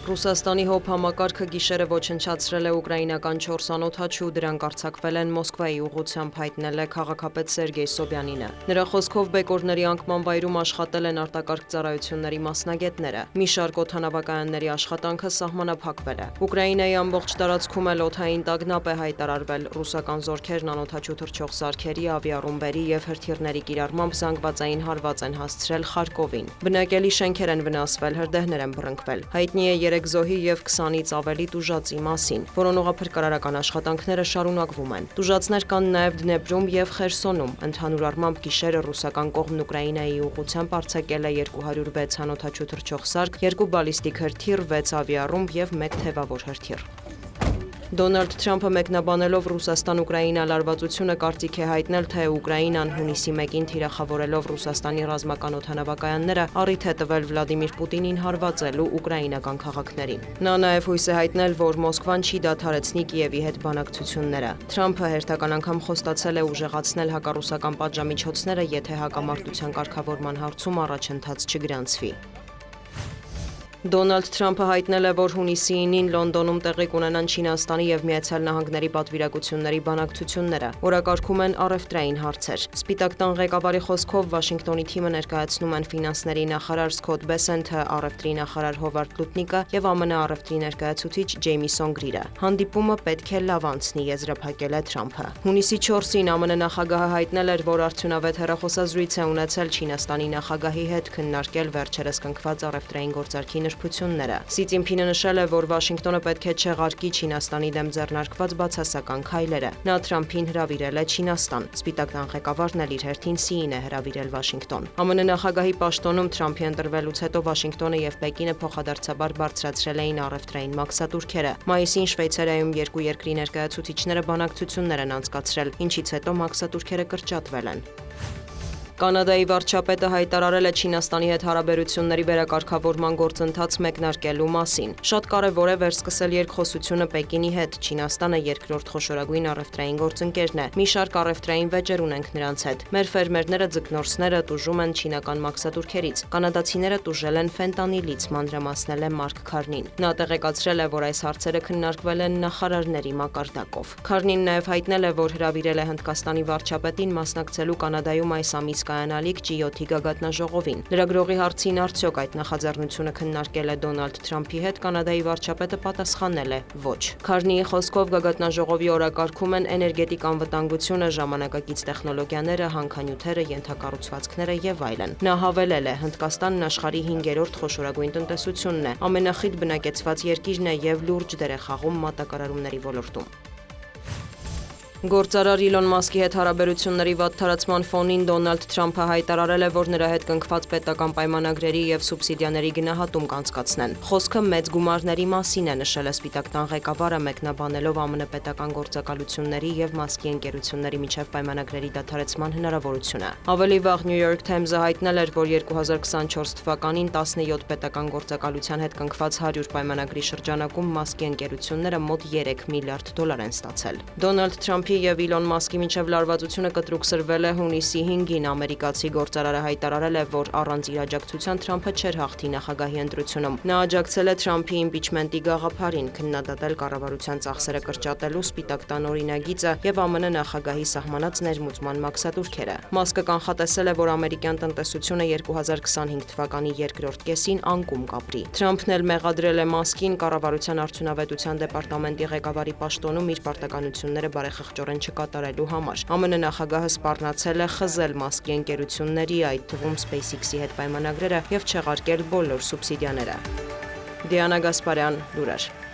Ռուսաստանի հոբ համակարգը գիշերը ոչնչացրել է ուկրաինական 4 անօդաչու, դրանք արձակվել են Մոսկվայի ուղղությամբ, հայտնել է քաղաքապետ Սերգեյ Սոբյանինը։ Նրա խոսքով բեկորների անկման վայրում աշխատել են արտակարգ ծառայությունների մասնագետները։ Մի շարք օդանավակայանների աշխատանքը սահմանափակվել է։ Ուկրաինայի ամբողջ տարածքում էլ օդային տագնապ է հայտարարվել։ Ռուսական զորքերն անօդաչու թռչող սարքերի, ավիառումբերի եւ հրթիռների կիրառմամբ զանգվածային հարված են հասցրել Խարկովին։ Բնակելի շենքեր են վնասվել, հրդեհներ են բռնկվել։ Հայտնի է 3 զոհի եւ 20-ից ավելի տուժածի մասին։ Որոնողափրկարարական աշխատանքները շարունակվում են։ Տուժածներ կան նաեւ Դնեպրում եւ Խերսոնում։ Ընդհանուր առմամբ գիշերը ռուսական կողմն Ուկրաինայի ուղղությամբ արձակել է 206 անօդաչու թռչող սարք, 2 բալիստիկ հրթիռ, 6 ավիառումբ եւ 1 թևավոր հրթիռ։ Դոնալդ Թրամփը մեկնաբանելով Ռուսաստան-Ուկրաինա լարվածությունը կարծիք է հայտնել, թե Ուկրաինան հունիսի 1-ին թիրախավորելով Ռուսաստանի ռազմական օդանավակայանները առիթ է տվել Վլադիմիր Պուտինին հարվածելու ուկրաինական քաղաքներին։ Նա նաև հույս է հայտնել, որ Մոսկվան չի դադարեցնի Կիևի հետ բանակցությունները։ Թրամփը հերթական անգամ խոստացել է ուժեղացնել հակառուսական պատժամիջոցները, եթե հակամարտության կարգավորման հարցում առաջընթաց չգրանցվի։ Դոնալդ Թրամփը հայտնել է, որ հունիսի 9-ին Լոնդոնում տեղի կունենան Չինաստանի եւ Միացյալ Նահանգների պատվիրակությունների բանակցությունները։ Օրակարգում են առևտրային հարցեր։ Սպիտակ տան ղեկավարի խոսքով Վաշինգտոնի թիմը ներկայացնում են ֆինանսների նախարար Սքոթ Բեսենթը, առևտրի նախարար Հովարդ Լուտնիկը եւ ԱՄՆ առևտրի ներկայացուցիչ Ջեյմիսոն Գրիրը։ Հանդիպումը պետք է լավ անցնի, եզրափակել է Թրամփը։ Հունիսի 4-ին ԱՄՆ նախագահը հայտնել էր, որ արդյունավետ հեռախոսազրույց է ունեցել Չինաստանի նախագահի հետ քննարկել վերջերս կնքված առևտրային գործարքի նրբությունները։ Սի Ցինփինը նշել է, որ Վաշինգտոնը պետք է չեղարկի Չինաստանի դեմ ձեռնարկված բացասական քայլերը։ Նա Թրամփին հրավիրել է Չինաստան։ Սպիտակ տան ղեկավարն էլ իր հերթին Սիին է հրավիրել Վաշինգտոն։ ԱՄՆ նախագահի պաշտոնում Թրամփի ընտրվելուց հետո Վաշինգտոնը եւ Պեկինը փոխադարձաբար բարձրացրել էին առևտրային մաքսատուրքերը։ Մայիսին Շվեյցարիայում երկու երկրի ներկայացուցիչները բանակցություններ են անցկացրել, ինչից հետո մաքսատուրքերը կրճատվել են։ Կանադայի վարչապետը հայտարարել է Չինաստանի հետ հարաբերությունների վերակարգավորման գործընթաց մեկնարկելու մասին։ Շատ կարևոր է վերսկսել երկխոսությունը Պեկինի հետ։ Չինաստանը երկրորդ խոշորագույն առևտրային գործընկերն է։ Մի շարք առևտրային վեճեր ունենք նրանց հետ։ Մեր ֆերմերները, ձկնորսները տուժում են չինական մաքսատուրքերից։ Կանադացիները տուժել են ֆենտանիլից, մանրամասնել է Մարկ Քարնին։ Նա տեղեկացրել է, որ այս հարցերը քննարկվել են նախարարների մակարդակով։ Քարնին նաև հայտնել է, որ հրավիրել է Հնդկաստանի վարչապետին մասնակցելու Կանադայում այս ամիս կայանալիք G7-ի գագաթնաժողովին։ Լրագրողի հարցին արդյոք այդ նախաձեռնությունը քննարկել է Դոնալդ Թրամփի հետ, Կանադայի վարչապետը պատասխանել է ոչ։ Քարնիի խոսքով գագաթնաժողովի օրակարգում են էներգետիկ անվտանգությունը, ժամանակակից տեխնոլոգիաները, հանքանյութերը, ենթակառուցվածքները եւ այլն։ Նա հավելել է, Հնդկաստանն աշխարհի 5-րդ խոշորագույն տնտեսությունն է, ամենախիտ բնակեցված երկիրն է եւ լուրջ դեր է խաղում մատակարարումների ոլորտում։ Գործարար Իլոն Մասկի հետ հարաբերությունների վատթարացման ֆոնին Դոնալդ Թրամփը հայտարարել է, որ նրա հետ կնքված պետական պայմանագրերի եւ սուբսիդիաների գնահատում կանցկացնեն։ Խոսքը մեծ գումարների մասին է, նշել է Սպիտակ տան ղեկավարը, մեկնաբանելով ԱՄՆ պետական գործակալությունների եւ Մասկի ընկերությունների միջև պայմանագրերի դադարեցման հնարավորությունը։ Ավելի վաղ New York Times-ը հայտնել էր, որ 2024 թվականին 17 պետական գործակալության հետ կնքված 100 պայմանագրի շրջանակում Մասկի ընկերությունները մոտ 3 միլիարդ դոլար են ստացել։ Դոնալդ Թրամփի եւ Իլոն Մասկի միջև լարվածությունը կտրուկ սրվել է հունիսի 5-ին։ Ամերիկացի գործարարը հայտարարել է, որ առանց իր աջակցության Թրամփը չէր հաղթի նախագահի ընտրությունում։ Նա աջակցել է Թրամփի իմպիչմենտի գաղափարին, քննադատել կառավարության ծախսերը կրճատելու Սպիտակ տան օրինագիծը եւ ԱՄՆ նախագահի սահմանած ներմուծման մաքսատուրքերը։ Մասկը կանխատեսել է, որ ամերիկյան տնտեսությունը 2025 թվականի երկրորդ կեսին անկում կապրի։ Թրամփն էլ մեղադրել է Մասկին կառավարության արդյունավետության դեպարտամենտի ղեկավարի պաշտոնում իր պարտականությունները բարեխղճորեն չկատարելու համար։ ԱՄՆ նախագահը սպառնացել է խզել Մասկի ընկերությունների, այդ թվում SpaceX-ի հետ պայմանագրերը եւ չեղարկել բոլոր սուբսիդիաները։ Դիանա Գասպարյան, լուրեր։